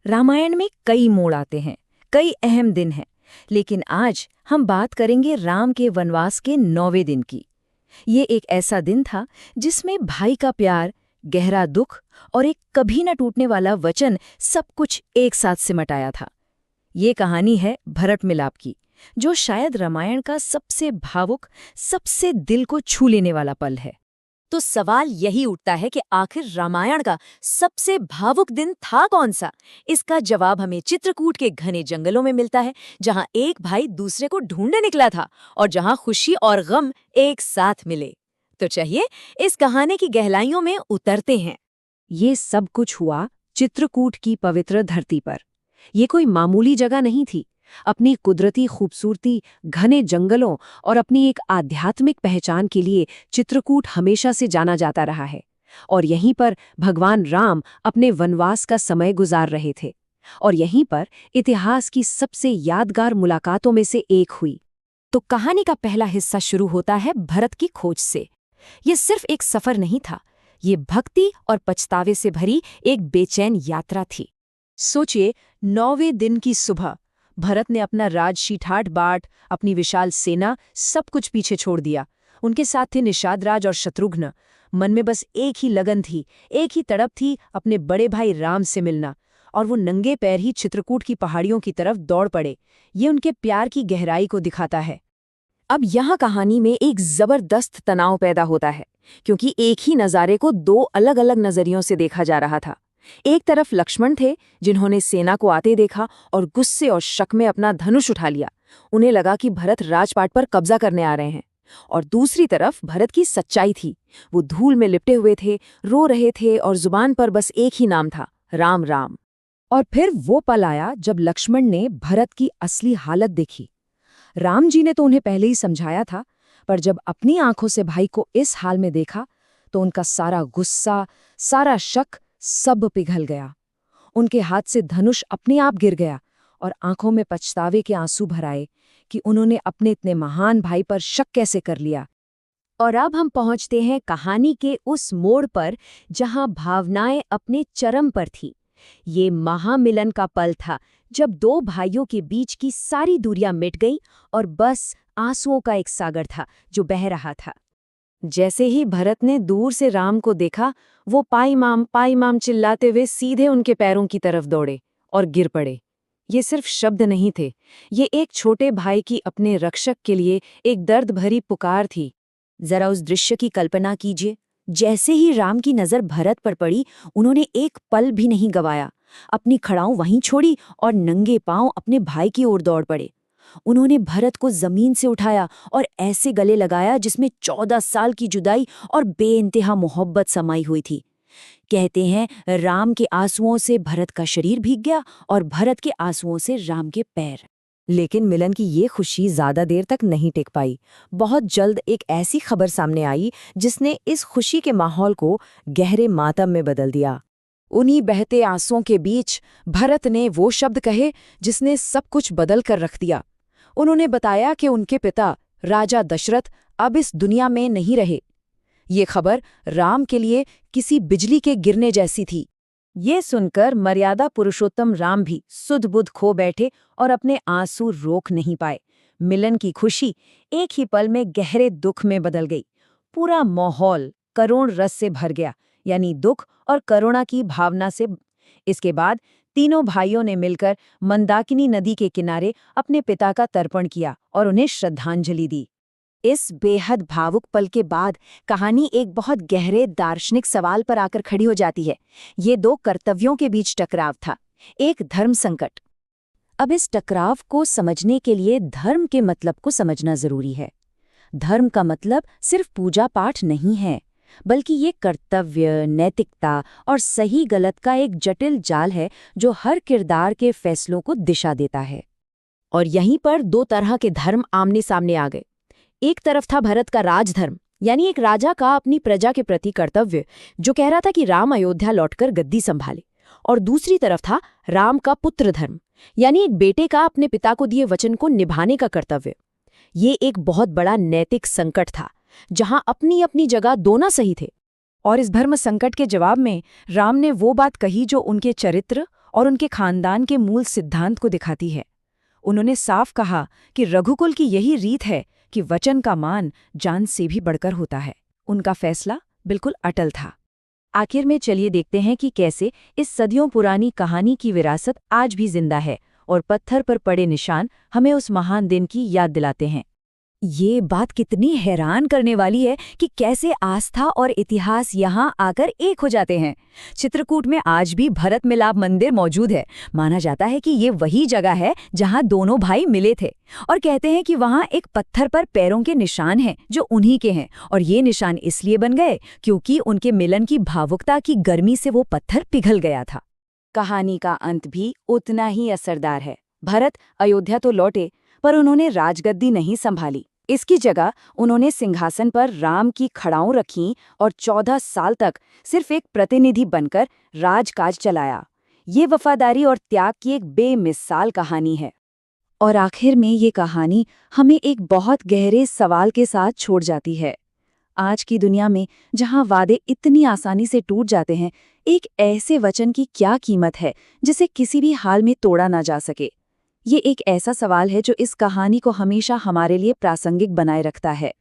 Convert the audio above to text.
रामायण में कई मोड़ आते हैं, कई अहम दिन हैं, लेकिन आज हम बात करेंगे राम के वनवास के 9वें दिन की। ये एक ऐसा दिन था जिसमें भाई का प्यार, गहरा दुख और एक कभी न टूटने वाला वचन सब कुछ एक साथ सिमटाया था। ये कहानी है भरत मिलाप की, जो शायद रामायण का सबसे भावुक, सबसे दिल को छू लेने वाला पल है। तो सवाल यही उठता है कि आखिर रामायण का सबसे भावुक दिन था कौन सा? इसका जवाब हमें चित्रकूट के घने जंगलों में मिलता है, जहां एक भाई दूसरे को ढूंढने निकला था और जहां खुशी और गम एक साथ मिले। तो चाहिए इस कहानी की गहराइयों में उतरते हैं। ये सब कुछ हुआ चित्रकूट की पवित्र धरती पर। ये कोई मामूली जगह नहीं थी। अपनी कुदरती खूबसूरती, घने जंगलों और अपनी एक आध्यात्मिक पहचान के लिए चित्रकूट हमेशा से जाना जाता रहा है। और यहीं पर भगवान राम अपने वनवास का समय गुजार रहे थे। और यहीं पर इतिहास की सबसे यादगार मुलाकातों में से एक हुई। तो कहानी का पहला हिस्सा शुरू होता है भरत की खोज से। ये सिर्फ एक सफर नहीं था, ये भक्ति और पछतावे से भरी एक बेचैन यात्रा थी। सोचिए, 9वें दिन की सुबह भरत ने अपना राजशी ठाठ बाट, अपनी विशाल सेना, सब कुछ पीछे छोड़ दिया। उनके साथ थे निषाद राज और शत्रुघ्न। मन में बस एक ही लगन थी, एक ही तड़प थी, अपने बड़े भाई राम से मिलना। और वो नंगे पैर ही चित्रकूट की पहाड़ियों की तरफ दौड़ पड़े। ये उनके प्यार की गहराई को दिखाता है। अब यहाँ कहानी में एक जबरदस्त तनाव पैदा होता है, क्योंकि एक ही नज़ारे को दो अलग अलग नज़रियों से देखा जा रहा था। एक तरफ लक्ष्मण थे, जिन्होंने सेना को आते देखा और गुस्से और शक में अपना धनुष उठा लिया। उन्हें लगा कि भरत राजपाट पर कब्जा करने आ रहे हैं। और दूसरी तरफ भरत की सच्चाई थी। वो धूल में लिपटे हुए थे, रो रहे थे और जुबान पर बस एक ही नाम था, राम राम। और फिर वो पल आया जब लक्ष्मण ने भरत की असली हालत देखी। राम जी ने तो उन्हें पहले ही समझाया था, पर जब अपनी आंखों से भाई को इस हाल में देखा तो उनका सारा गुस्सा, सारा शक सब पिघल गया। उनके हाथ से धनुष अपने आप गिर गया और आंखों में पछतावे के आंसू भर आए कि उन्होंने अपने इतने महान भाई पर शक कैसे कर लिया। और अब हम पहुंचते हैं कहानी के उस मोड़ पर जहां भावनाएं अपने चरम पर थी। ये महामिलन का पल था, जब दो भाइयों के बीच की सारी दूरियां मिट गईं और बस आंसुओं का एक सागर था जो बह रहा था। जैसे ही भरत ने दूर से राम को देखा, वो पाई माम चिल्लाते हुए सीधे उनके पैरों की तरफ दौड़े और गिर पड़े। ये सिर्फ शब्द नहीं थे, ये एक छोटे भाई की अपने रक्षक के लिए एक दर्द भरी पुकार थी। जरा उस दृश्य की कल्पना कीजिए। जैसे ही राम की नजर भरत पर पड़ी, उन्होंने एक पल भी नहीं गवाया। अपनी खड़ाऊ वहीं छोड़ी और नंगे पांव अपने भाई की ओर दौड़ पड़े। उन्होंने भरत को जमीन से उठाया और ऐसे गले लगाया जिसमें 14 साल की जुदाई और बेइंतहा मोहब्बत समाई हुई थी। कहते हैं, राम के आंसुओं से भरत का शरीर भीग गया और भरत के आंसुओं से राम के पैर। लेकिन मिलन की ये खुशी ज्यादा देर तक नहीं टिक पाई। बहुत जल्द एक ऐसी खबर सामने आई जिसने इस खुशी के माहौल को गहरे मातम में बदल दिया। उन्हीं बहते आंसुओं के बीच भरत ने वो शब्द कहे जिसने सब कुछ बदल कर रख दिया। उन्होंने बताया कि उनके पिता राजा दशरथ अब इस दुनिया में नहीं रहे। ये खबर राम के लिए किसी बिजली के गिरने जैसी थी। ये सुनकर मर्यादा पुरुषोत्तम राम भी सुध-बुध खो बैठे और अपने आंसू रोक नहीं पाए। मिलन की खुशी एक ही पल में गहरे दुख में बदल गई। पूरा माहौल करुण रस से भर गया, यानी दुख और करुणा की भावना से। इसके बाद तीनों भाइयों ने मिलकर मंदाकिनी नदी के किनारे अपने पिता का तर्पण किया और उन्हें श्रद्धांजलि दी। इस बेहद भावुक पल के बाद कहानी एक बहुत गहरे दार्शनिक सवाल पर आकर खड़ी हो जाती है। ये दो कर्तव्यों के बीच टकराव था, एक धर्म संकट। अब इस टकराव को समझने के लिए धर्म के मतलब को समझना जरूरी है। धर्म का मतलब सिर्फ पूजा पाठ नहीं है, बल्कि ये कर्तव्य, नैतिकता और सही गलत का एक जटिल जाल है जो हर किरदार के फैसलों को दिशा देता है। और यहीं पर दो तरह के धर्म आमने सामने आ गए। एक तरफ था भरत का राजधर्म, यानी एक राजा का अपनी प्रजा के प्रति कर्तव्य, जो कह रहा था कि राम अयोध्या लौटकर गद्दी संभाले। और दूसरी तरफ था राम का पुत्र धर्म, यानी एक बेटे का अपने पिता को दिए वचन को निभाने का कर्तव्य। ये एक बहुत बड़ा नैतिक संकट था, जहां अपनी अपनी जगह दोनों सही थे। और इस धर्म संकट के जवाब में राम ने वो बात कही जो उनके चरित्र और उनके खानदान के मूल सिद्धांत को दिखाती है। उन्होंने साफ कहा कि रघुकुल की यही रीत है कि वचन का मान जान से भी बढ़कर होता है। उनका फैसला बिल्कुल अटल था। आखिर में चलिए देखते हैं कि कैसे इस सदियों पुरानी कहानी की विरासत आज भी जिंदा है और पत्थर पर पड़े निशान हमें उस महान दिन की याद दिलाते हैं। ये बात कितनी हैरान करने वाली है कि कैसे आस्था और इतिहास यहाँ आकर एक हो जाते हैं। चित्रकूट में आज भी भरत मिलाप मंदिर मौजूद है। माना जाता है कि ये वही जगह है जहाँ दोनों भाई मिले थे, और कहते हैं कि वहाँ एक पत्थर पर पैरों के निशान हैं जो उन्हीं के हैं, और ये निशान इसलिए बन गए क्योंकि उनके मिलन की भावुकता की गर्मी से वो पत्थर पिघल गया था। कहानी का अंत भी उतना ही असरदार है। भरत अयोध्या तो लौटे, पर उन्होंने राजगद्दी नहीं संभाली। इसकी जगह उन्होंने सिंहासन पर राम की खड़ाऊं रखीं और 14 साल तक सिर्फ एक प्रतिनिधि बनकर राजकाज चलाया। ये वफादारी और त्याग की एक बेमिसाल कहानी है। और आखिर में ये कहानी हमें एक बहुत गहरे सवाल के साथ छोड़ जाती है। आज की दुनिया में जहां वादे इतनी आसानी से टूट जाते हैं, एक ऐसे वचन की क्या कीमत है जिसे किसी भी हाल में तोड़ा ना जा सके? ये एक ऐसा सवाल है जो इस कहानी को हमेशा हमारे लिए प्रासंगिक बनाए रखता है।